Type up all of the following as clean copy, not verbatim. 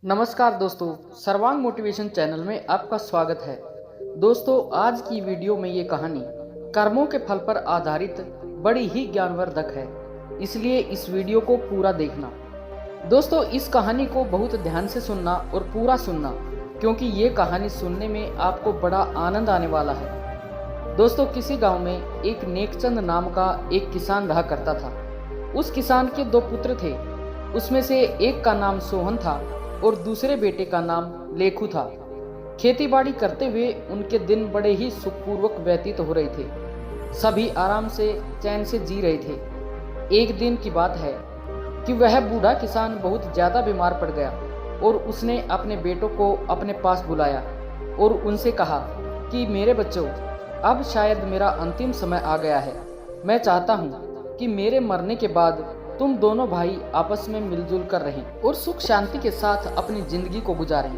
नमस्कार दोस्तों, सर्वांग मोटिवेशन चैनल में आपका स्वागत है। दोस्तों, आज की वीडियो में ये कहानी कर्मों के फल पर आधारित बड़ी ही ज्ञानवर्धक है, इसलिए इस वीडियो को पूरा देखना। दोस्तों, इस कहानी को बहुत ध्यान से सुनना और पूरा सुनना, क्योंकि ये कहानी सुनने में आपको बड़ा आनंद आने वाला है। दोस्तों, किसी गांव में एक नेकचंद नाम का एक किसान रहा करता था। उस किसान के दो पुत्र थे। उसमें से एक का नाम सोहन था और दूसरे बेटे का नाम लेखू था। खेतीबाड़ी करते हुए उनके दिन बड़े ही सुखपूर्वक व्यतीत हो रहे थे। सभी आराम से चैन से जी रहे थे। एक दिन की बात है कि वह बूढ़ा किसान बहुत ज्यादा बीमार पड़ गया और उसने अपने बेटों को अपने पास बुलाया और उनसे कहा कि मेरे बच्चों, अब शायद मेरा अंतिम समय आ गया है। मैं चाहता हूँ कि मेरे मरने के बाद तुम दोनों भाई आपस में मिलजुल कर रहें और सुख शांति के साथ अपनी जिंदगी को गुजारें।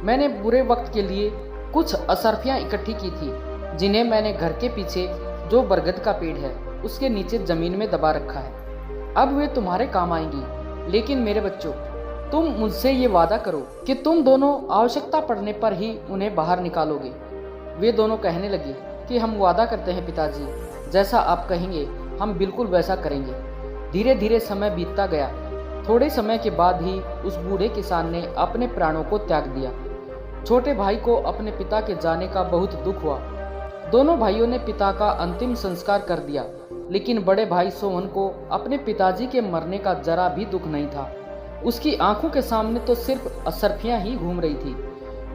मैंने बुरे वक्त के लिए कुछ असरफियां इकट्ठी की थी, जिन्हें मैंने घर के पीछे जो बरगद का पेड़ है उसके नीचे जमीन में दबा रखा है। अब वे तुम्हारे काम आएंगी, लेकिन मेरे बच्चों, तुम मुझसे ये वादा करो कि तुम दोनों आवश्यकता पड़ने पर ही उन्हें बाहर निकालोगे। वे दोनों कहने लगे कि हम वादा करते हैं पिताजी, जैसा आप कहेंगे हम बिल्कुल वैसा करेंगे। धीरे धीरे समय बीतता गया। थोड़े समय के बाद ही उस बूढ़े किसान ने अपने प्राणों को त्याग दिया। छोटे भाई को अपने पिता के जाने का बहुत दुख हुआ। दोनों भाइयों ने पिता का अंतिम संस्कार कर दिया, लेकिन बड़े भाई सोहन को अपने पिताजी के मरने का जरा भी दुख नहीं था। उसकी आंखों के सामने तो सिर्फ असरफियां ही घूम रही थी।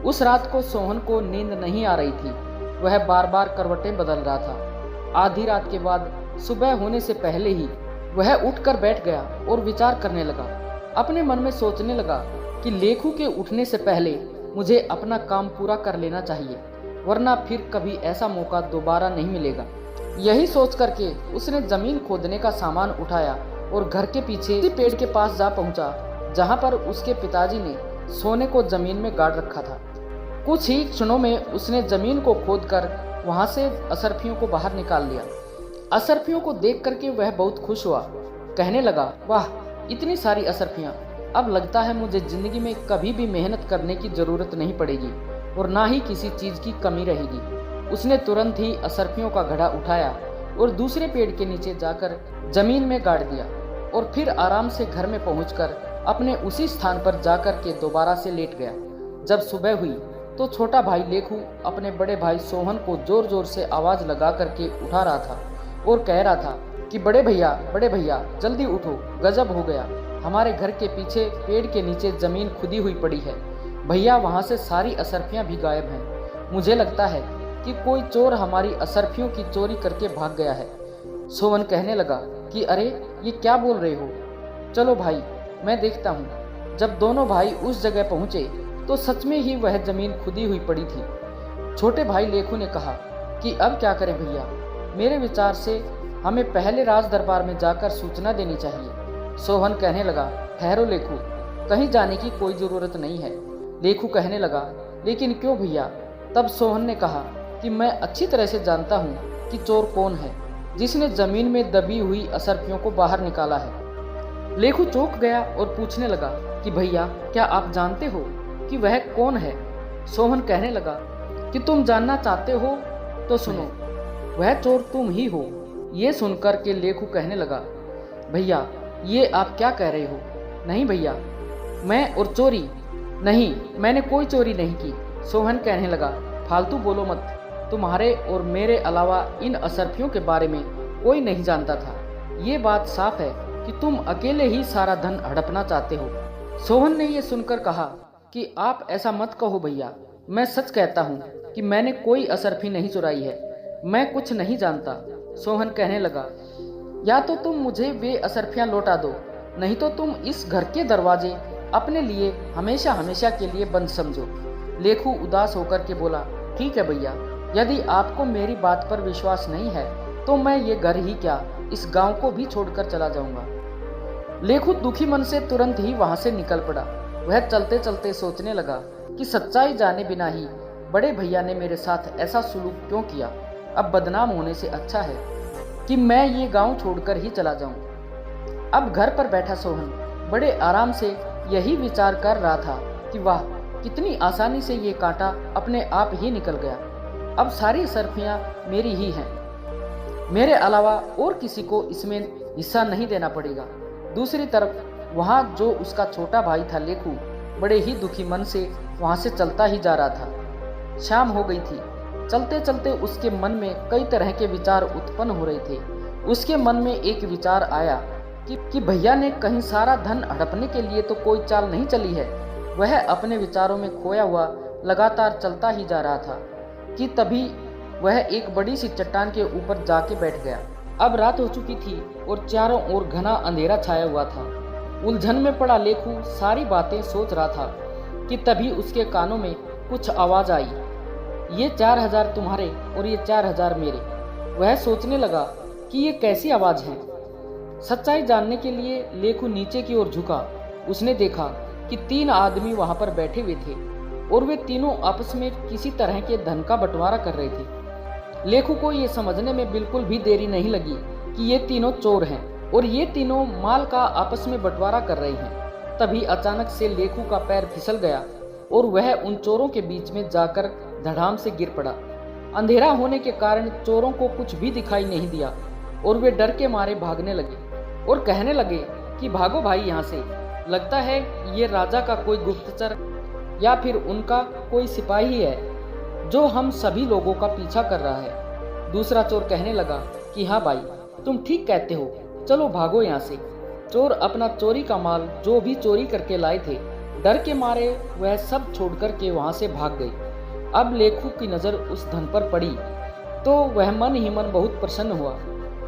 उस रात को सोहन को नींद नहीं आ रही थी। वह बार बार करवटें बदल रहा था। आधी रात के बाद सुबह होने से पहले ही वह उठकर बैठ गया और विचार करने लगा। अपने मन में सोचने लगा कि लेखू के उठने से पहले मुझे अपना काम पूरा कर लेना चाहिए, वरना फिर कभी ऐसा मौका दोबारा नहीं मिलेगा। यही सोच करके उसने जमीन खोदने का सामान उठाया और घर के पीछे उसी पेड़ के पास जा पहुंचा, जहां पर उसके पिताजी ने सोने को जमीन में गाड़ रखा था। कुछ ही क्षणों में उसने जमीन को खोदकर वहां से असरफियों को बाहर निकाल लिया। असरफियों को देख करके वह बहुत खुश हुआ। कहने लगा, वाह, इतनी सारी असरफियां! अब लगता है मुझे जिंदगी में कभी भी मेहनत करने की जरूरत नहीं पड़ेगी और ना ही किसी चीज की कमी रहेगी। उसने तुरंत ही असरफियों का घड़ा उठाया और दूसरे पेड़ के नीचे जाकर जमीन में गाड़ दिया और फिर आराम से घर में पहुंचकर अपने उसी स्थान पर जाकर के दोबारा से लेट गया। जब सुबह हुई तो छोटा भाई लेखू अपने बड़े भाई सोहन को जोर जोर से आवाज लगा करके उठा रहा था और कह रहा था कि बड़े भैया जल्दी उठो, गजब हो गया। हमारे घर के पीछे पेड़ के नीचे जमीन खुदी हुई पड़ी है भैया, वहां से सारी असरफियां भी गायब हैं। मुझे लगता है कि कोई चोर हमारी असरफियों की चोरी करके भाग गया है। सोहन कहने लगा कि अरे, ये क्या बोल रहे हो? चलो भाई, मैं देखता हूँ। जब दोनों भाई उस जगह पहुंचे तो सच में ही वह जमीन खुदी हुई पड़ी थी। छोटे भाई लेखू ने कहा कि अब क्या करें भैया, मेरे विचार से हमें पहले राज दरबार में जाकर सूचना देनी चाहिए। सोहन कहने लगा, ठहरो लेखू, कहीं जाने की कोई जरूरत नहीं है। लेखू कहने लगा, लेकिन क्यों भैया? तब सोहन ने कहा कि मैं अच्छी तरह से जानता हूँ कि चोर कौन है, जिसने जमीन में दबी हुई असरफियों को बाहर निकाला है। लेखू चौंक गया और पूछने लगा कि भैया, क्या आप जानते हो कि वह कौन है? सोहन कहने लगा कि तुम जानना चाहते हो तो सुनो, वह चोर तुम ही हो। ये सुनकर के लेखू कहने लगा, भैया, ये आप क्या कह रहे हो? नहीं भैया, मैं और चोरी नहीं, मैंने कोई चोरी नहीं की। सोहन कहने लगा, फालतू बोलो मत। तुम्हारे और मेरे अलावा इन असरफियों के बारे में कोई नहीं जानता था। ये बात साफ है कि तुम अकेले ही सारा धन हड़पना चाहते हो। सोहन ने ये सुनकर कहा कि आप ऐसा मत कहो भैया, मैं सच कहता हूँ कि मैंने कोई असरफी नहीं चुराई है। मैं कुछ नहीं जानता। सोहन कहने लगा, या तो तुम मुझे वे असरफियां लौटा दो, नहीं तो तुम इस घर के दरवाजे अपने लिए हमेशा हमेशा के लिए बंद समझो। लेखू उदास होकर के बोला, ठीक है भैया, यदि आपको मेरी बात पर विश्वास नहीं है तो मैं ये घर ही क्या, इस गांव को भी छोड़कर चला जाऊंगा। लेखू दुखी मन से तुरंत ही वहां से निकल पड़ा। वह चलते चलते सोचने लगा कि सच्चाई जाने बिना ही बड़े भैया ने मेरे साथ ऐसा सुलूक क्यों किया। अब बदनाम होने से अच्छा है कि मैं ये गांव छोड़कर ही चला जाऊं। अब घर पर बैठा सोहन बड़े आराम से यही विचार कर रहा था कि वाह, कितनी आसानी से ये कांटा अपने आप ही निकल गया। अब सारी सरफियाँ मेरी ही हैं, मेरे अलावा और किसी को इसमें हिस्सा नहीं देना पड़ेगा। दूसरी तरफ वहाँ जो उसका छोटा भाई था लेखू, बड़े ही दुखी मन से वहाँ से चलता ही जा रहा था। शाम हो गई थी। चलते चलते उसके मन में कई तरह के विचार उत्पन्न हो रहे थे। उसके मन में एक विचार आया कि भैया ने कहीं सारा धन हड़पने के लिए तो कोई चाल नहीं चली है। वह अपने विचारों में खोया हुआ लगातार चलता ही जा रहा था कि तभी वह एक बड़ी सी चट्टान के ऊपर जाके बैठ गया। अब रात हो चुकी थी और चारों ओर घना अंधेरा छाया हुआ था। उलझन में पड़ा लेखू सारी बातें सोच रहा था कि तभी उसके कानों में कुछ आवाज आई, ये 4000 तुम्हारे और ये 4000 मेरे। वह सोचने लगा कि ये कैसी आवाज है। सच्चाई जानने के लिए लेखू नीचे की ओर झुका। उसने देखा कि 3 आदमी वहां पर बैठे हुए थे और वे तीनों आपस में किसी तरह के धन का बंटवारा कर रहे थे। लेखू को ये समझने में बिल्कुल भी देरी नहीं लगी कि ये तीनों चोर हैं और ये तीनों माल का आपस में बंटवारा कर रहे हैं। तभी अचानक से लेखू का पैर फिसल गया और वह उन चोरों के बीच में जाकर धड़ाम से गिर पड़ा। अंधेरा होने के कारण चोरों को कुछ भी दिखाई नहीं दिया और वे डर के मारे भागने लगे और कहने लगे कि भागो भाई यहाँ से, लगता है ये राजा का कोई गुप्तचर या फिर उनका कोई सिपाही है जो हम सभी लोगों का पीछा कर रहा है। दूसरा चोर कहने लगा कि हाँ भाई, तुम ठीक कहते हो, चलो भागो यहाँ से। चोर अपना चोरी का माल जो भी चोरी करके लाए थे, डर के मारे वह सब छोड़ कर के वहां से भाग गई। अब लेखू की नजर उस धन पर पड़ी तो वह मन ही मन बहुत प्रसन्न हुआ,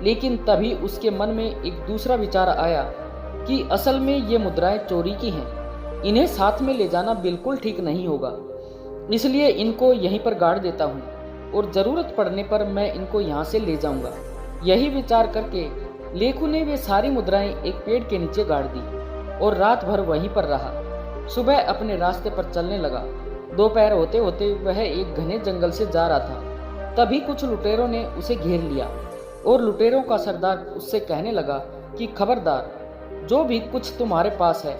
लेकिन तभी उसके मन में एक दूसरा विचार आया कि असल में ये मुद्राएं चोरी की हैं, इन्हें साथ में ले जाना बिल्कुल ठीक नहीं होगा, इसलिए इनको यहीं पर गाड़ देता हूँ और जरूरत पड़ने पर मैं इनको यहाँ से ले जाऊंगा। यही विचार करके लेखू ने वे सारी मुद्राएं एक पेड़ के नीचे गाड़ दी और रात भर वहीं पर रहा। सुबह अपने रास्ते पर चलने लगा। दोपहर होते होते वह एक घने जंगल से जा रहा था। तभी कुछ लुटेरों ने उसे घेर लिया और लुटेरों का सरदार उससे कहने लगा कि खबरदार, जो भी कुछ तुम्हारे पास है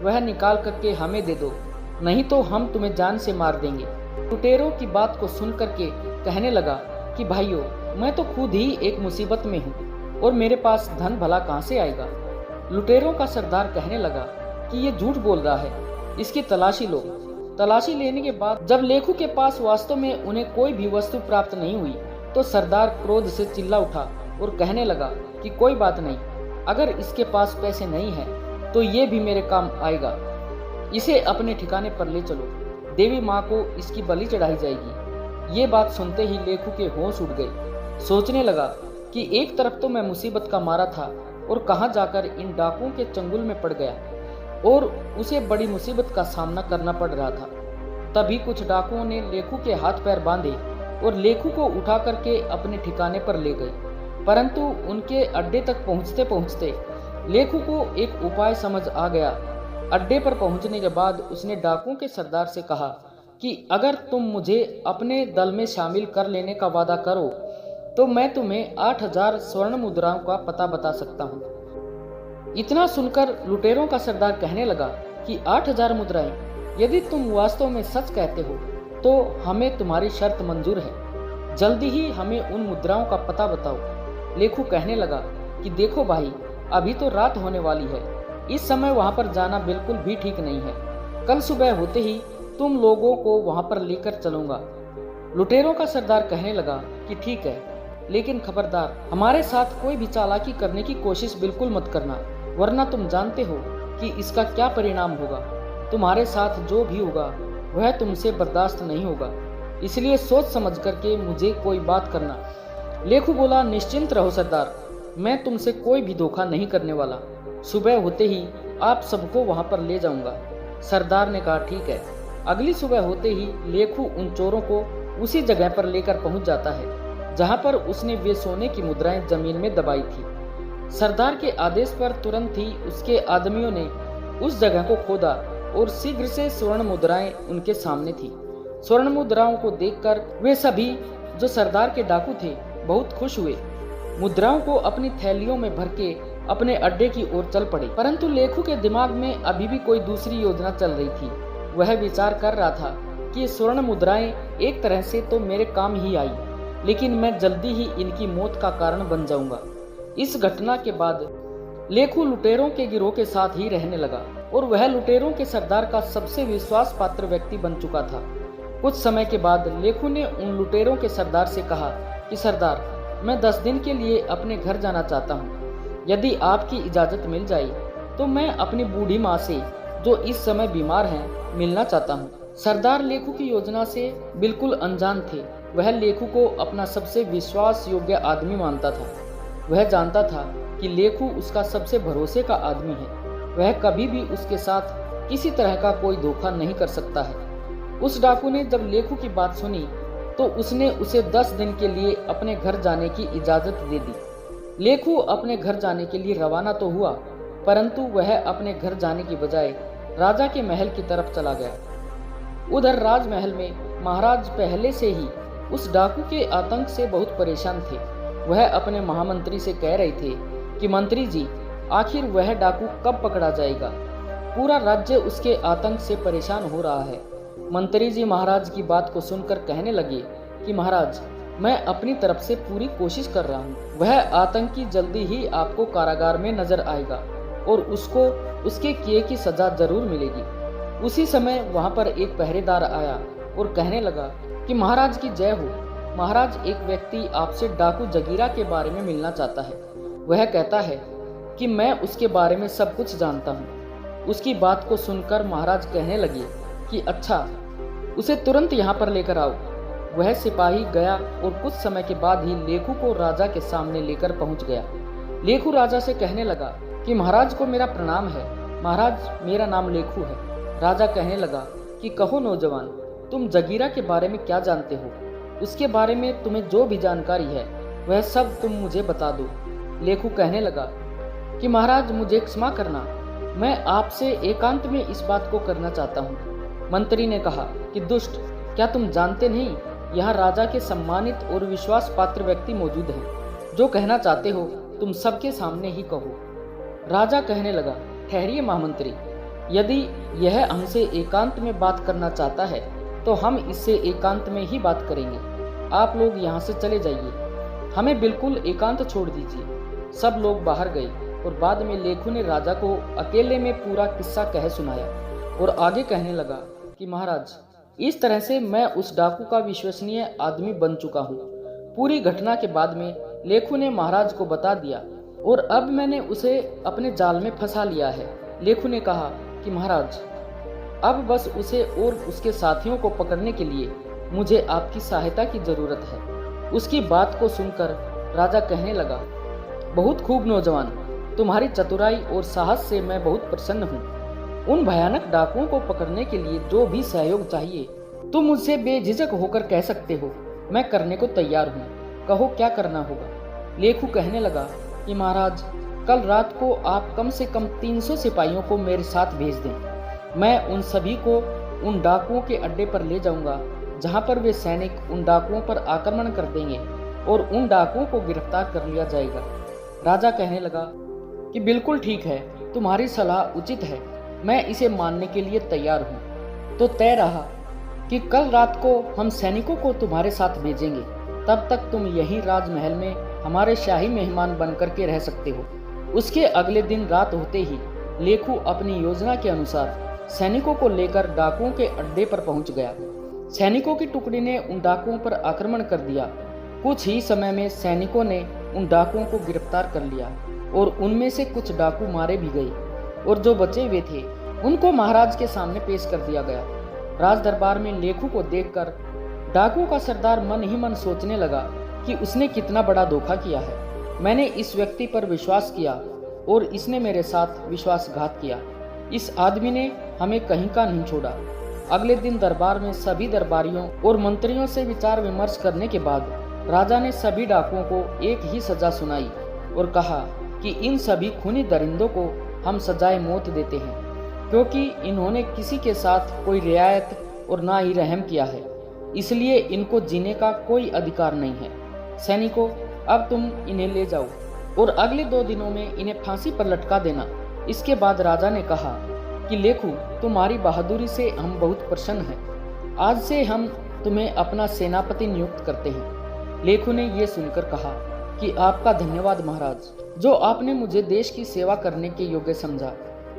वह निकाल करके हमें दे दो, नहीं तो हम तुम्हें जान से मार देंगे। लुटेरों की बात को सुन करके कहने लगा कि भाइयों, मैं तो खुद ही एक मुसीबत में हूँ और मेरे पास धन भला कहाँ से आएगा। लुटेरों का सरदार कहने लगा कि ये झूठ बोल रहा है, इसकी तलाशी लो। तलाशी लेने के बाद जब लेखू के पास वास्तव में उन्हें कोई भी वस्तु प्राप्त नहीं हुई तो सरदार क्रोध से चिल्ला उठा और कहने लगा कि कोई बात नहीं, अगर इसके पास पैसे नहीं हैं तो ये भी मेरे काम आएगा। इसे अपने ठिकाने पर ले चलो, देवी माँ को इसकी बलि चढ़ाई जाएगी। ये बात सुनते ही लेखू के होश उड़ गए। सोचने लगा कि एक तरफ तो मैं मुसीबत का मारा था और कहाँ जाकर इन डाकुओं के चंगुल में पड़ गया और उसे बड़ी मुसीबत का सामना करना पड़ रहा था। तभी कुछ डाकुओं ने लेखू के हाथ पैर बांधे और लेखू को उठा करके अपने ठिकाने पर ले गए। परंतु उनके अड्डे तक पहुंचते पहुंचते लेखू को एक उपाय समझ आ गया। अड्डे पर पहुंचने के बाद उसने डाकुओं के सरदार से कहा कि अगर तुम मुझे अपने दल में शामिल कर लेने का वादा करो तो मैं तुम्हें 8000 स्वर्ण मुद्राओं का पता बता सकता हूँ। इतना सुनकर लुटेरों का सरदार कहने लगा कि 8000 मुद्राएं, यदि तुम वास्तव में सच कहते हो तो हमें तुम्हारी शर्त मंजूर है, जल्दी ही हमें उन मुद्राओं का पता बताओ। लेखू कहने लगा कि देखो भाई, अभी तो रात होने वाली है, इस समय वहां पर जाना बिल्कुल भी ठीक नहीं है। कल सुबह होते ही तुम लोगों को वहां पर लेकर चलूंगा। लुटेरों का सरदार कहने लगा कि ठीक है, लेकिन खबरदार, हमारे साथ कोई भी चालाकी करने की कोशिश बिल्कुल मत करना, वरना तुम जानते हो कि इसका क्या परिणाम होगा। तुम्हारे साथ जो भी होगा वह तुमसे बर्दाश्त नहीं होगा, इसलिए सोच समझ करके मुझे कोई बात करना। लेखू बोला, निश्चिंत रहो सरदार, मैं तुमसे कोई भी धोखा नहीं करने वाला। सुबह होते ही आप सबको वहां पर ले जाऊंगा। सरदार ने कहा ठीक है। अगली सुबह होते ही लेखू उन चोरों को उसी जगह पर लेकर पहुंच जाता है जहां पर उसने वे सोने की मुद्राएं जमीन में दबाई थी। सरदार के आदेश पर तुरंत ही उसके आदमियों ने उस जगह को खोदा और शीघ्र से स्वर्ण मुद्राएं उनके सामने थी। स्वर्ण मुद्राओं को देखकर वे सभी जो सरदार के डाकू थे बहुत खुश हुए। मुद्राओं को अपनी थैलियों में भर के अपने अड्डे की ओर चल पड़े। परंतु लेखू के दिमाग में अभी भी कोई दूसरी योजना चल रही थी। वह विचार कर रहा था कि स्वर्ण मुद्राएं एक तरह से तो मेरे काम ही आई, लेकिन मैं जल्दी ही इनकी मौत का कारण बन जाऊंगा। इस घटना के बाद लेखू लुटेरों के गिरोह के साथ ही रहने लगा और वह लुटेरों के सरदार का सबसे विश्वास पात्र व्यक्ति बन चुका था। कुछ समय के बाद लेखू ने उन लुटेरों के सरदार से कहा कि सरदार, मैं 10 दिन के लिए अपने घर जाना चाहता हूँ। यदि आपकी इजाज़त मिल जाए तो मैं अपनी बूढ़ी माँ से, जो इस समय बीमार हैं, मिलना चाहता हूँ। सरदार लेखू की योजना से बिल्कुल अनजान थे। वह लेखू को अपना सबसे विश्वास योग्य आदमी मानता था। वह जानता था कि लेखू उसका सबसे भरोसे का आदमी है। वह कभी भी उसके साथ किसी तरह का कोई धोखा नहीं कर सकता है। उस डाकू ने जब लेखू की बात सुनी तो उसने उसे 10 दिन के लिए अपने घर जाने की इजाज़त दे दी। लेखू अपने घर जाने के लिए रवाना तो हुआ, परंतु वह अपने घर जाने की बजाय राजा के महल की तरफ चला गया। उधर राजमहल में महाराज पहले से ही उस डाकू के आतंक से बहुत परेशान थे। वह अपने महामंत्री से कह रहे थे कि मंत्री जी, आखिर वह डाकू कब पकड़ा जाएगा? पूरा राज्य उसके आतंक से परेशान हो रहा है। मंत्री जी महाराज की बात को सुनकर कहने लगे कि महाराज, मैं अपनी तरफ से पूरी कोशिश कर रहा हूँ। वह आतंकी जल्दी ही आपको कारागार में नजर आएगा और उसको उसके किए की सजा जरूर मिलेगी। उसी समय वहाँ पर एक पहरेदार आया और कहने लगा कि महाराज की जय हो। महाराज, एक व्यक्ति आपसे डाकू जगीरा के बारे में मिलना चाहता है। वह कहता है कि मैं उसके बारे में सब कुछ जानता हूँ। उसकी बात को सुनकर महाराज कहने लगे कि अच्छा, उसे तुरंत यहाँ पर लेकर आओ। वह सिपाही गया और कुछ समय के बाद ही लेखू को राजा के सामने लेकर पहुँच गया। लेखू राजा से कहने लगा कि महाराज को मेरा प्रणाम है। महाराज, मेरा नाम लेखू है। राजा कहने लगा कि कहो नौजवान, तुम जगीरा के बारे में क्या जानते हो? उसके बारे में तुम्हें जो भी जानकारी है वह सब तुम मुझे बता दो। लेखू कहने लगा कि महाराज, मुझे क्षमा करना, मैं आपसे एकांत में इस बात को करना चाहता हूँ। मंत्री ने कहा कि दुष्ट, क्या तुम जानते नहीं, यहाँ राजा के सम्मानित और विश्वास पात्र व्यक्ति मौजूद हैं। जो कहना चाहते हो तुम सबके सामने ही कहो। राजा कहने लगा, ठहरिए महामंत्री, यदि यह हमसे एकांत में बात करना चाहता है तो हम इससे एकांत में ही बात करेंगे। आप लोग यहाँ से चले जाइए, हमें बिल्कुल एकांत छोड़ दीजिए। सब लोग बाहर गए और बाद में लेखू ने राजा को अकेले में पूरा किस्सा कह सुनाया और आगे कहने लगा कि महाराज, इस तरह से मैं उस डाकू का विश्वसनीय आदमी बन चुका हूँ। पूरी घटना के बाद में लेखू ने महाराज को बता दिया और अब मैंने उसे अपने जाल में फंसा लिया है। लेखू ने कहा कि महाराज, अब बस उसे और उसके साथियों को पकड़ने के लिए मुझे आपकी सहायता की जरूरत है। उसकी बात को सुनकर राजा कहने लगा, बहुत खूब नौजवान, तुम्हारी चतुराई और साहस से मैं बहुत प्रसन्न हूँ। उन भयानक डाकुओं को पकड़ने के लिए जो भी सहयोग चाहिए तुम मुझसे बेझिझक होकर कह सकते हो। मैं करने को तैयार हूँ, कहो क्या करना होगा। लेखू कहने लगा कि महाराज, कल रात को आप कम से कम 300 सिपाहियों को मेरे साथ भेज दें। मैं उन सभी को उन डाकुओं के अड्डे पर ले जाऊंगा जहां पर वे सैनिक उन डाकुओं पर आक्रमण कर देंगे और उन डाकुओं को गिरफ्तार कर लिया जाएगा। राजा कहने लगा कि बिल्कुल ठीक है, तुम्हारी सलाह उचित है, मैं इसे मानने के लिए तैयार हूँ। तो तय रहा कि कल रात को हम सैनिकों को तुम्हारे साथ भेजेंगे। तब तक तुम यहीं राजमहल में हमारे शाही मेहमान बनकर के रह सकते हो। उसके अगले दिन रात होते ही लेखू अपनी योजना के अनुसार सैनिकों को लेकर डाकुओं के अड्डे पर पहुंच गया। सैनिकों की टुकड़ी ने उन डाकुओं पर आक्रमण कर दिया। कुछ ही समय में सैनिकों ने उन डाकुओं को गिरफ्तार कर लिया और उनमें से कुछ डाकू मारे भी गए और जो बचे हुए थे उनको महाराज के सामने पेश कर दिया गया। राज दरबार में लेखू को देखकर डाकुओं का सरदार मन ही मन सोचने लगा कि उसने कितना बड़ा धोखा किया है। मैंने इस व्यक्ति पर विश्वास किया और इसने मेरे साथ विश्वासघात किया। इस आदमी ने हमें कहीं का नहीं छोड़ा। अगले दिन दरबार में सभी दरबारियों और मंत्रियों से विचार विमर्श करने के बाद राजा ने सभी डाकुओं को एक ही सजा सुनाई और कहा कि इन सभी खूनी दरिंदों को हम सजाए मौत देते हैं, क्योंकि इन्होंने किसी के साथ कोई रियायत और ना ही रहम किया है, इसलिए इनको जीने का कोई अधिकार नहीं है। सैनिकों, अब तुम इन्हें ले जाओ और अगले 2 दिनों में इन्हें फांसी पर लटका देना। इसके बाद राजा ने कहा कि लेखू, तुम्हारी बहादुरी से हम बहुत प्रसन्न हैं। आज से हम तुम्हें अपना सेनापति नियुक्त करते हैं। लेखू ने यह सुनकर कहा कि आपका धन्यवाद महाराज, जो आपने मुझे देश की सेवा करने के योग्य समझा।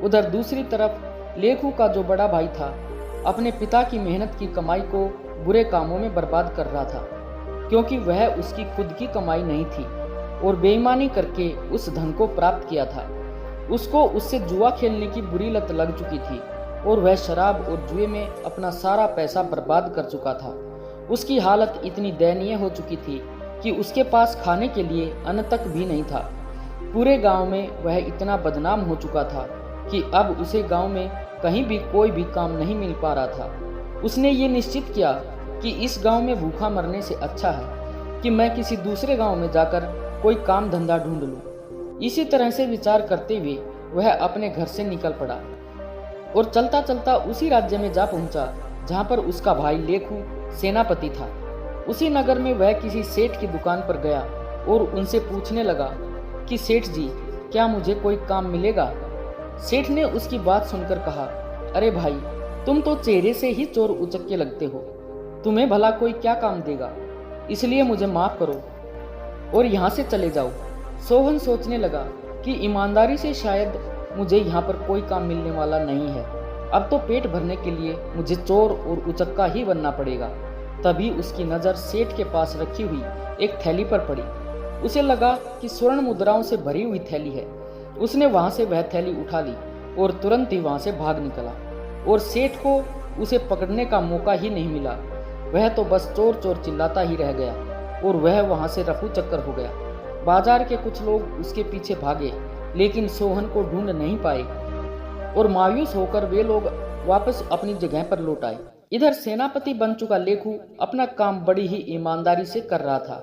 उधर दूसरी तरफ लेखू का जो बड़ा भाई था, अपने पिता की मेहनत की कमाई को बुरे कामों में बर्बाद कर रहा था, क्योंकि वह उसकी खुद की कमाई नहीं थी और बेईमानी करके उस धन को प्राप्त किया था। उसको उससे जुआ खेलने की बुरी लत लग चुकी थी और वह शराब और जुए में अपना सारा पैसा बर्बाद कर चुका था। उसकी हालत इतनी दयनीय हो चुकी थी कि उसके पास खाने के लिए अन्न तक भी नहीं था। पूरे गांव में वह इतना बदनाम हो चुका था कि अब उसे गांव में कहीं भी कोई भी काम नहीं मिल पा रहा था। उसने ये निश्चित किया कि इस गांव में भूखा मरने से अच्छा है कि मैं किसी दूसरे गांव में जाकर कोई काम धंधा ढूंढ लूं। इसी तरह से विचार करते हुए वह अपने घर से निकल पड़ा और चलता चलता उसी राज्य में जा पहुंचा जहां पर उसका भाई लेखू सेनापति था। उसी नगर में वह किसी सेठ की दुकान पर गया और उनसे पूछने लगा कि सेठ जी, क्या मुझे कोई काम मिलेगा? सेठ ने उसकी बात सुनकर कहा, अरे भाई, तुम तो चेहरे से ही चोर उचक्के लगते हो, तुम्हें भला कोई क्या काम देगा? इसलिए मुझे माफ करो और यहाँ से चले जाओ। सोहन सोचने लगा कि ईमानदारी से शायद मुझे यहाँ पर कोई काम मिलने वाला नहीं है। अब तो पेट भरने के लिए मुझे चोर और उचक्का ही बनना पड़ेगा। तभी उसकी नज़र सेठ के पास रखी हुई एक थैली पर पड़ी। उसे लगा कि स्वर्ण मुद्राओं से भरी हुई थैली है। उसने वहां से वह थैली उठा ली और तुरंत ही वहां से भाग निकला और सेठ को उसे पकड़ने का मौका ही नहीं मिला। वह तो बस चोर चोर चिल्लाता ही रह गया और वह वहां से रफू चक्कर हो गया। बाजार के कुछ लोग उसके पीछे भागे, लेकिन सोहन को ढूंढ नहीं पाए और मायूस होकर वे लोग वापस अपनी जगह पर लौट आए। इधर सेनापति बन चुका लेखू अपना काम बड़ी ही ईमानदारी से कर रहा था।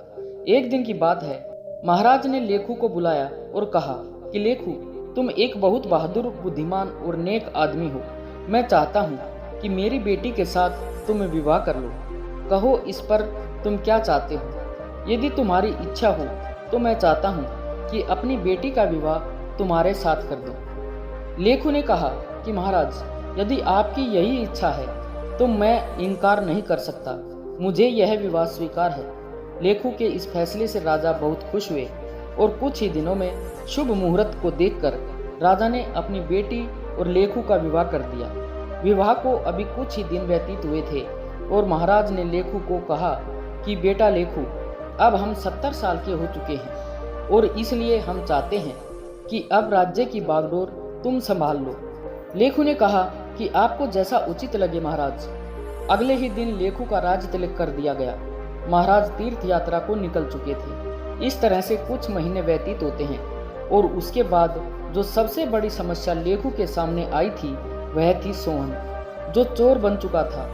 एक दिन की बात है, महाराज ने लेखू को बुलाया और कहा कि लेखू, तुम एक बहुत बहादुर, बुद्धिमान और नेक आदमी हो। मैं चाहता हूँ कि मेरी बेटी के साथ तुम विवाह कर लो। कहो इस पर तुम क्या चाहते हो? यदि तुम्हारी इच्छा हो तो मैं चाहता हूँ कि अपनी बेटी का विवाह तुम्हारे साथ कर दूं। लेखू ने कहा कि महाराज, यदि आपकी यही इच्छा है तो मैं इनकार नहीं कर सकता। मुझे यह विवाह स्वीकार है। लेखू के इस फैसले से राजा बहुत खुश हुए और कुछ ही दिनों में शुभ मुहूर्त को देखकर राजा ने अपनी बेटी और लेखू का विवाह कर दिया। विवाह को अभी कुछ ही दिन व्यतीत हुए थे और महाराज ने लेखू को कहा कि बेटा लेखू, अब हम 70 साल के हो चुके हैं और इसलिए हम चाहते हैं कि अब राज्य की बागडोर तुम संभाल लो। लेखू ने कहा कि आपको जैसा उचित लगे महाराज। अगले ही दिन लेखू का राज तिलक कर दिया गया। महाराज तीर्थ यात्रा को निकल चुके थे। इस तरह से कुछ महीने व्यतीत होते हैं और उसके बाद जो सबसे बड़ी समस्या लेखू के सामने आई थी वह थी सोहन, जो चोर बन चुका था,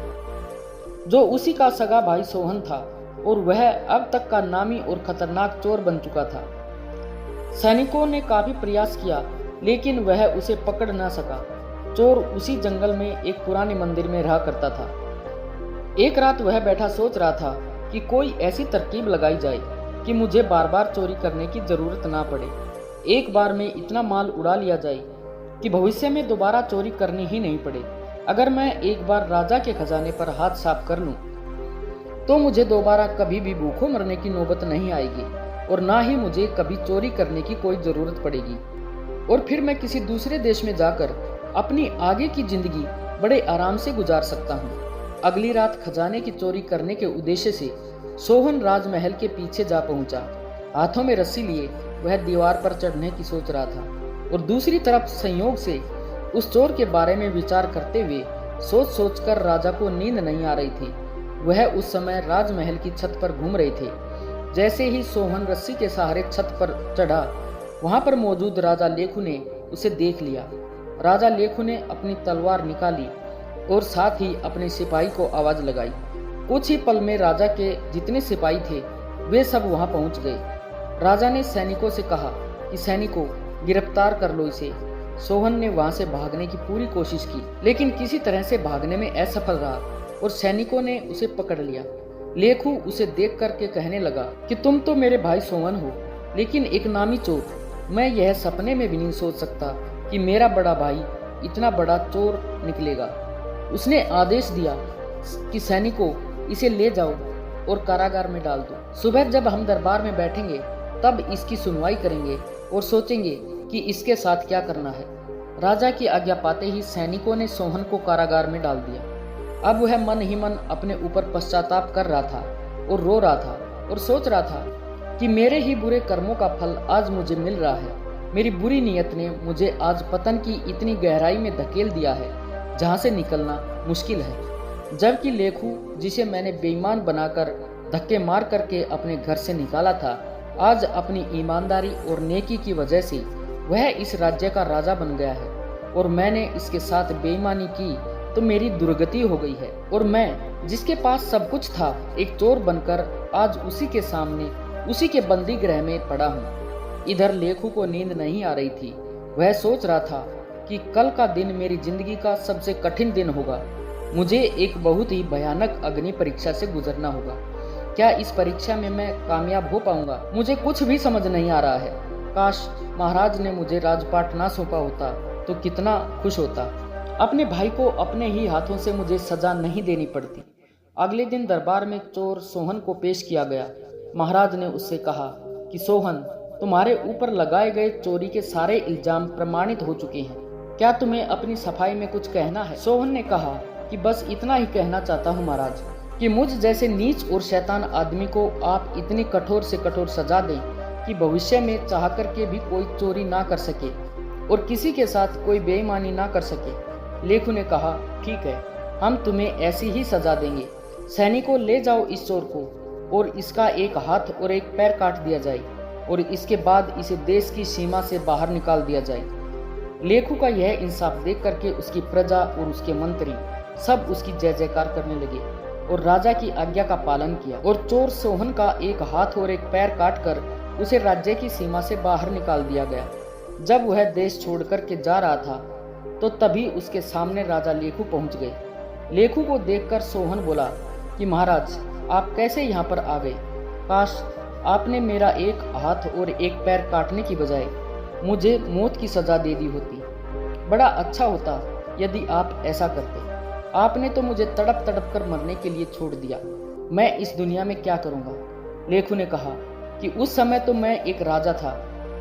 जो उसी का सगा भाई सोहन था और वह अब तक का नामी और खतरनाक चोर बन चुका था। सैनिकों ने काफी प्रयास किया लेकिन वह उसे पकड़ न सका। चोर उसी जंगल में एक पुराने मंदिर में रहा करता था। एक रात वह बैठा सोच रहा था कि कोई ऐसी तरकीब लगाई जाए कि मुझे बार बार चोरी करने की जरूरत ना पड़े। एक बार में इतना माल उड़ा लिया जाए कि भविष्य में दोबारा चोरी करनी ही नहीं पड़े। अगर मैं एक बार राजा के खजाने पर हाथ साफ कर लूं, तो मुझे दोबारा कभी भी भूखों मरने की नौबत नहीं आएगी और ना ही मुझे कभी चोरी करने की कोई जरूरत पड़ेगी और फिर मैं किसी दूसरे देश में जाकर अपनी आगे की जिंदगी बड़े आराम से गुजार सकता हूँ। अगली रात खजाने की चोरी करने के उद्देश्य से सोहन राजमहल के पीछे जा पहुंचा। हाथों में रस्सी लिए वह दीवार पर चढ़ने की सोच रहा था और दूसरी तरफ संयोग से उस चोर के बारे में विचार करते हुए सोच सोचकर राजा को नींद नहीं आ रही थी। वह उस समय राजमहल की छत पर घूम रहे थे। जैसे ही सोहन रस्सी के सहारे छत पर चढ़ा, वहां पर मौजूद राजा लेखू ने उसे देख लिया। राजा लेखू ने अपनी तलवार निकाली और साथ ही अपने सिपाही को आवाज लगाई। कुछ ही पल में राजा के जितने सिपाही थे वे सब वहां पहुंच गए। राजा ने सैनिकों से कहा कि सैनिकों, गिरफ्तार कर लो इसे। सोहन ने वहां से भागने की पूरी कोशिश की लेकिन किसी तरह से भागने में असफल रहा और सैनिकों ने उसे पकड़ लिया। लेखू उसे देख करके कहने लगा कि तुम तो मेरे भाई सोहन हो, लेकिन एक नामी चोर। मैं यह सपने में भी नहीं सोच सकता कि मेरा बड़ा भाई इतना बड़ा चोर निकलेगा। उसने आदेश दिया कि सैनिकों, इसे ले जाओ और कारागार में डाल दो। सुबह जब हम दरबार में बैठेंगे तब इसकी सुनवाई करेंगे और सोचेंगे कि इसके साथ क्या करना है। राजा की आज्ञा पाते ही सैनिकों ने सोहन को कारागार में डाल दिया। अब वह मन ही मन अपने ऊपर पश्चाताप कर रहा था और रो रहा था और सोच रहा था कि मेरे ही बुरे कर्मों का फल आज मुझे मिल रहा है। मेरी बुरी नीयत ने मुझे आज पतन की इतनी गहराई में धकेल दिया है जहाँ से निकलना मुश्किल है। जबकि लेखू, जिसे मैंने बेईमान बनाकर धक्के मार करके अपने घर से निकाला था, आज अपनी ईमानदारी और नेकी की वजह से वह इस राज्य का राजा बन गया है और मैंने इसके साथ बेईमानी की तो मेरी दुर्गति हो गई है। और मैं, जिसके पास सब कुछ था, एक चोर बनकर आज उसी के सामने, उसी के बंदी गृह में पड़ा हूँ। इधर लेखू को नींद नहीं आ रही थी। वह सोच रहा था कि कल का दिन मेरी जिंदगी का सबसे कठिन दिन होगा। मुझे एक बहुत ही भयानक अग्नि परीक्षा से गुजरना होगा। क्या इस परीक्षा में मैं कामयाब हो पाऊंगा? मुझे कुछ भी समझ नहीं आ रहा है। काश महाराज ने मुझे राजपाट ना सौंपा होता तो कितना खुश होता। अपने भाई को अपने ही हाथों से मुझे सजा नहीं देनी पड़ती। अगले दिन दरबार में चोर सोहन को पेश किया गया। महाराज ने उससे कहा कि सोहन, तुम्हारे ऊपर लगाए गए चोरी के सारे इल्जाम प्रमाणित हो चुके हैं। क्या तुम्हें अपनी सफाई में कुछ कहना है? सोहन ने कहा कि बस इतना ही कहना चाहता हूँ महाराज, कि मुझ जैसे नीच और शैतान आदमी को आप इतनी कठोर से कठोर सजा दें कि भविष्य में चाह करके भी कोई चोरी ना कर सके और किसी के साथ कोई बेईमानी ना कर सके। लेखू ने कहा, ठीक है, हम तुम्हें ऐसी ही सजा देंगे। सैनिकों, ले जाओ इस चोर को और इसका एक हाथ और एक पैर काट दिया जाए और इसके बाद इसे देश की सीमा से बाहर निकाल दिया जाए। लेखू का यह इंसाफ देख करके उसकी प्रजा और उसके मंत्री सब उसकी जय जयकार करने लगे और राजा की आज्ञा का पालन किया और चोर सोहन का एक हाथ और एक पैर काटकर उसे राज्य की सीमा से बाहर निकाल दिया गया। जब वह देश छोड़ करके जा रहा था तो तभी उसके सामने राजा लेखू पहुंच गए। लेखू को देखकर सोहन बोला कि महाराज, आप कैसे यहाँ पर आ गए? काश आपने मेरा एक हाथ और एक पैर काटने की बजाय मुझे मौत की सजा दे दी होती। बड़ा अच्छा होता यदि आप ऐसा करते। आपने तो मुझे तड़प तड़प कर मरने के लिए छोड़ दिया। मैं इस दुनिया में क्या करूँगा? लेखू ने कहा कि उस समय तो मैं एक राजा था,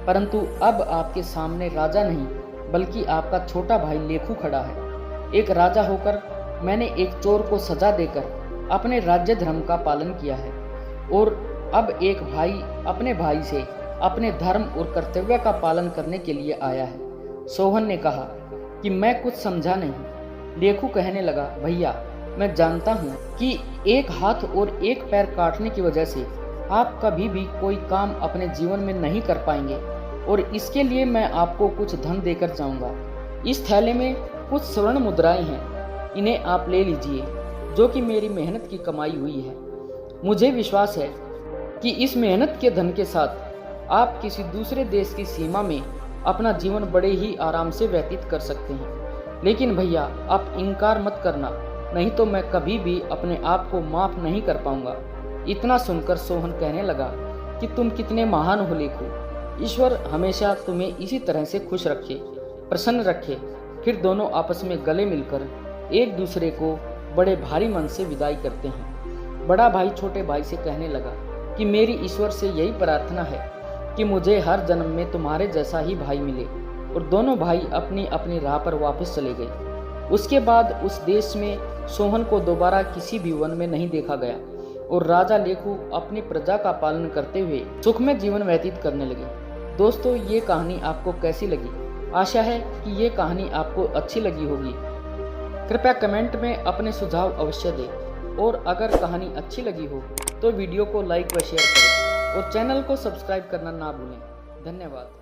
परंतु अब आपके सामने राजा नहीं बल्कि आपका छोटा भाई लेखू खड़ा है। एक राजा होकर मैंने एक चोर को सजा देकर अपने राज्य धर्म का पालन किया है और अब एक भाई अपने भाई से अपने धर्म और कर्तव्य का पालन करने के लिए आया है। सोहन ने कहा कि मैं कुछ समझा नहीं। लेखू कहने लगा, भैया, मैं जानता हूँ कि एक हाथ और एक पैर काटने की वजह से आप कभी भी कोई काम अपने जीवन में नहीं कर पाएंगे और इसके लिए मैं आपको कुछ धन देकर जाऊंगा। इस थैले में कुछ स्वर्ण मुद्राएं हैं, इन्हें आप ले लीजिए, जो कि मेरी मेहनत की कमाई हुई है। मुझे विश्वास है कि इस मेहनत के धन के साथ आप किसी दूसरे देश की सीमा में अपना जीवन बड़े ही आराम से व्यतीत कर सकते हैं। लेकिन भैया, आप इनकार मत करना, नहीं तो मैं कभी भी अपने आप को माफ नहीं कर पाऊंगा। इतना सुनकर सोहन कहने लगा कि तुम कितने महान हो लेखू। ईश्वर हमेशा तुम्हें इसी तरह से खुश रखे, प्रसन्न रखे। फिर दोनों आपस में गले मिलकर एक दूसरे को बड़े भारी मन से विदाई करते हैं। बड़ा भाई छोटे भाई से कहने लगा कि मेरी ईश्वर से यही प्रार्थना है कि मुझे हर जन्म में तुम्हारे जैसा ही भाई मिले। और दोनों भाई अपनी अपनी राह पर वापस चले गए। उसके बाद उस देश में सोहन को दोबारा किसी भी वन में नहीं देखा गया और राजा लेखू अपनी प्रजा का पालन करते हुए सुखमय जीवन व्यतीत करने लगे। दोस्तों, ये कहानी आपको कैसी लगी? आशा है कि ये कहानी आपको अच्छी लगी होगी। कृपया कमेंट में अपने सुझाव अवश्य दें और अगर कहानी अच्छी लगी हो तो वीडियो को लाइक व शेयर करें और चैनल को सब्सक्राइब करना ना भूलें। धन्यवाद।